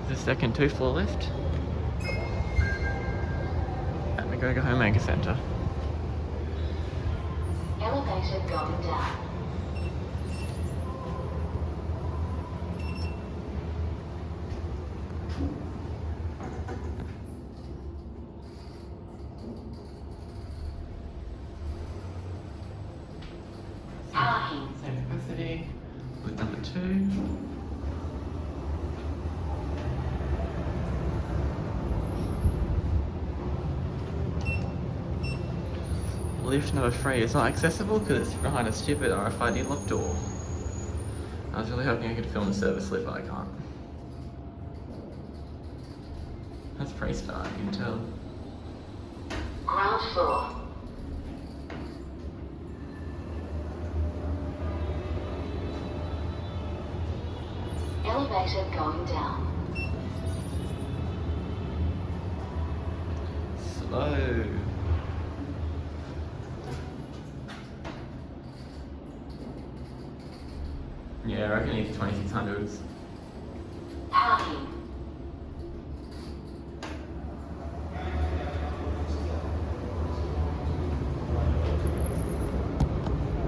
The second 2-floor lift at Macgregor Homemaker Centre. Elevator going down. Parking. Same capacity with number 2. Lift number 3 is not accessible because it's behind a stupid RFID locked door. I was really hoping I could film the service lift, but I can't. That's pre-start, you can tell. Ground floor. Elevator going down. Slow. Yeah, I reckon it's 2600s. Parking.